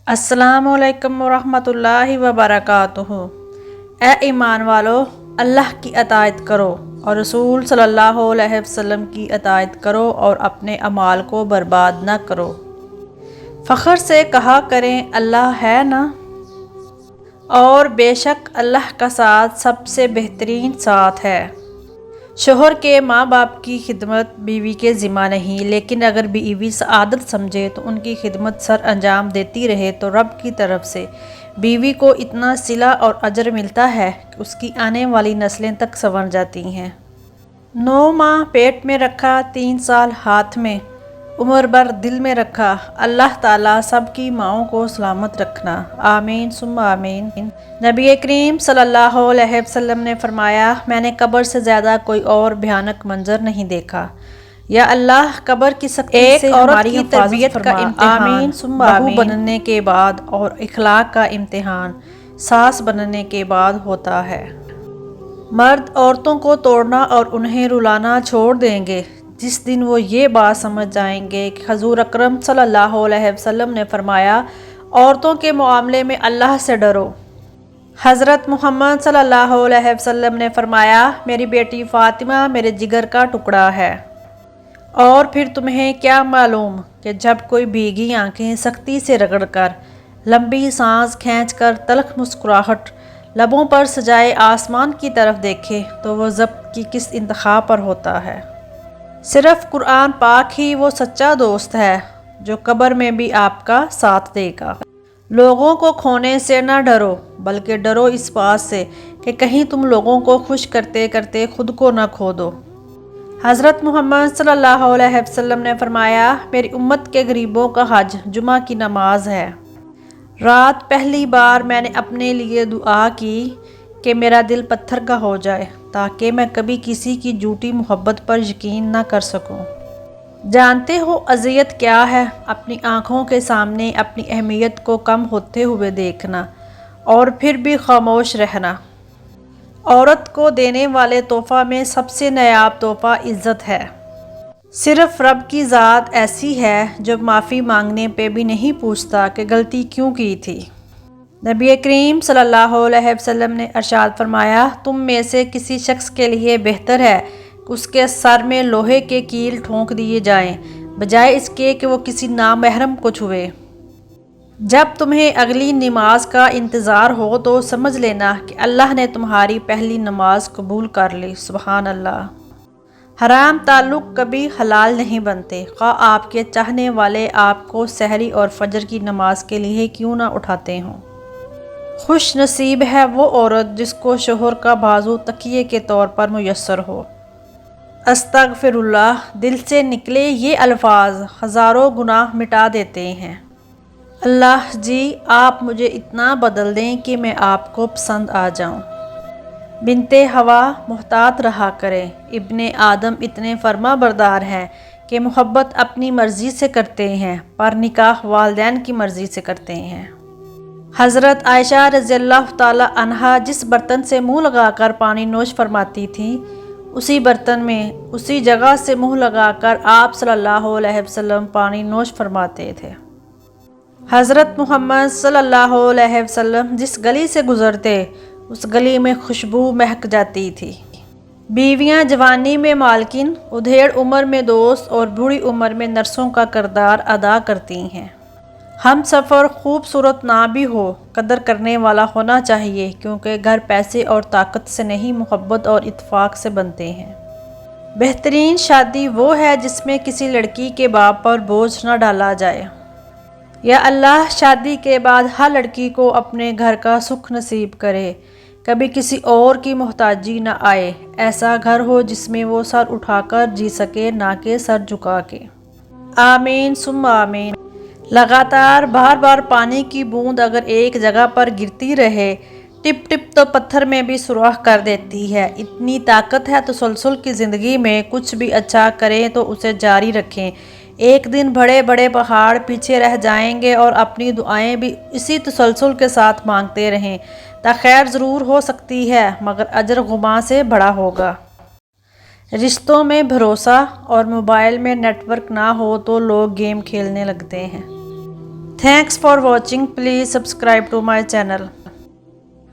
السلام علیکم ورحمۃ اللہ وبرکاتہ۔ اے ایمان والو، اللہ کی اطاعت کرو اور رسول صلی اللہ علیہ وسلم کی اطاعت کرو اور اپنے اعمال کو برباد نہ کرو۔ فخر سے کہا کریں اللہ ہے نا، اور بے شک اللہ کا ساتھ سب سے بہترین ساتھ ہے۔ شوہر کے ماں باپ کی خدمت بیوی کے ذمہ نہیں، لیکن اگر بیوی سعادت سمجھے تو ان کی خدمت سر انجام دیتی رہے تو رب کی طرف سے بیوی کو اتنا صلہ اور اجر ملتا ہے کہ اس کی آنے والی نسلیں تک سنور جاتی ہیں۔ 9 ماہ پیٹ میں رکھا، 3 سال ہاتھ میں، عمر بھر دل میں رکھا۔ اللہ تعالیٰ سب کی ماؤں کو سلامت رکھنا، آمین ثم آمین۔ نبی کریم صلی اللہ علیہ وسلم نے فرمایا، میں نے قبر سے زیادہ کوئی اور بھیانک منظر نہیں دیکھا۔ یا اللہ قبر کی سختی سے ہماری تربیت کا امتحان، بہو بننے کے بعد اور اخلاق کا امتحان ساس بننے کے بعد ہوتا ہے۔ مرد عورتوں کو توڑنا اور انہیں رلانا چھوڑ دیں گے جس دن وہ یہ بات سمجھ جائیں گے کہ حضور اکرم صلی اللہ علیہ وسلم نے فرمایا، عورتوں کے معاملے میں اللہ سے ڈرو۔ حضرت محمد صلی اللہ علیہ وسلم نے فرمایا، میری بیٹی فاطمہ میرے جگر کا ٹکڑا ہے۔ اور پھر تمہیں کیا معلوم کہ جب کوئی بھیگی آنکھیں سختی سے رگڑ کر، لمبی سانس کھینچ کر، تلخ مسکراہٹ لبوں پر سجائے آسمان کی طرف دیکھے تو وہ ضبط کی کس انتہا پر ہوتا ہے۔ صرف قرآن پاک ہی وہ سچا دوست ہے جو قبر میں بھی آپ کا ساتھ دے گا۔ لوگوں کو کھونے سے نہ ڈرو، بلکہ ڈرو اس بات سے کہ کہیں تم لوگوں کو خوش کرتے کرتے خود کو نہ کھو دو۔ حضرت محمد صلی اللہ علیہ وسلم نے فرمایا، میری امت کے غریبوں کا حج جمعہ کی نماز ہے۔ رات پہلی بار میں نے اپنے لیے دعا کی کہ میرا دل پتھر کا ہو جائے تاکہ میں کبھی کسی کی جھوٹی محبت پر یقین نہ کر سکوں۔ جانتے ہو اذیت کیا ہے؟ اپنی آنکھوں کے سامنے اپنی اہمیت کو کم ہوتے ہوئے دیکھنا اور پھر بھی خاموش رہنا۔ عورت کو دینے والے تحفہ میں سب سے نایاب تحفہ عزت ہے۔ صرف رب کی ذات ایسی ہے جو معافی مانگنے پہ بھی نہیں پوچھتا کہ غلطی کیوں کی تھی۔ نبی کریم صلی اللہ علیہ وسلم نے ارشاد فرمایا، تم میں سے کسی شخص کے لیے بہتر ہے کہ اس کے سر میں لوہے کے کیل ٹھونک دیے جائیں بجائے اس کے کہ وہ کسی نامحرم کو چھوئے۔ جب تمہیں اگلی نماز کا انتظار ہو تو سمجھ لینا کہ اللہ نے تمہاری پہلی نماز قبول کر لی۔ سبحان اللہ۔ حرام تعلق کبھی حلال نہیں بنتے، خواہ آپ کے چاہنے والے آپ کو سحری اور فجر کی نماز کے لیے کیوں نہ اٹھاتے ہوں۔ خوش نصیب ہے وہ عورت جس کو شوہر کا بازو تکیے کے طور پر میسر ہو۔ استغفر اللہ، دل سے نکلے یہ الفاظ ہزاروں گناہ مٹا دیتے ہیں۔ اللہ جی آپ مجھے اتنا بدل دیں کہ میں آپ کو پسند آ جاؤں۔ بنت حوا محتاط رہا کریں، ابن آدم اتنے فرما بردار ہیں کہ محبت اپنی مرضی سے کرتے ہیں پر نکاح والدین کی مرضی سے کرتے ہیں۔ حضرت عائشہ رضی اللہ تعالی عنہا جس برتن سے منہ لگا کر پانی نوش فرماتی تھیں، اسی برتن میں اسی جگہ سے منہ لگا کر آپ صلی اللہ علیہ وسلم پانی نوش فرماتے تھے۔ حضرت محمد صلی اللہ علیہ وسلم جس گلی سے گزرتے اس گلی میں خوشبو مہک جاتی تھی۔ بیویاں جوانی میں مالکن، ادھیڑ عمر میں دوست اور بوڑھی عمر میں نرسوں کا کردار ادا کرتی ہیں۔ ہم سفر خوبصورت نہ بھی ہو، قدر کرنے والا ہونا چاہیے، کیونکہ گھر پیسے اور طاقت سے نہیں محبت اور اتفاق سے بنتے ہیں۔ بہترین شادی وہ ہے جس میں کسی لڑکی کے باپ پر بوجھ نہ ڈالا جائے۔ یا اللہ شادی کے بعد ہر لڑکی کو اپنے گھر کا سکھ نصیب کرے، کبھی کسی اور کی محتاجی نہ آئے، ایسا گھر ہو جس میں وہ سر اٹھا کر جی سکے نہ کہ سر جھکا کے۔ آمین ثم آمین۔ لگاتار بار بار پانی کی بوند اگر ایک جگہ پر گرتی رہے، ٹپ ٹپ تو پتھر میں بھی سوراخ کر دیتی ہے۔ اتنی طاقت ہے تسلسل کی زندگی میں، کچھ بھی اچھا کریں تو اسے جاری رکھیں۔ ایک دن بڑے بڑے پہاڑ پیچھے رہ جائیں گے اور اپنی دعائیں بھی اسی تسلسل کے ساتھ مانگتے رہیں۔ تاخیر ضرور ہو سکتی ہے مگر اجر غماں سے بڑا ہوگا۔ رشتوں میں بھروسہ اور موبائل میں نیٹ ورک نہ ہو تو لوگ گیم کھیلنے لگتے ہیں۔ Thanks for watching. Please subscribe to my channel.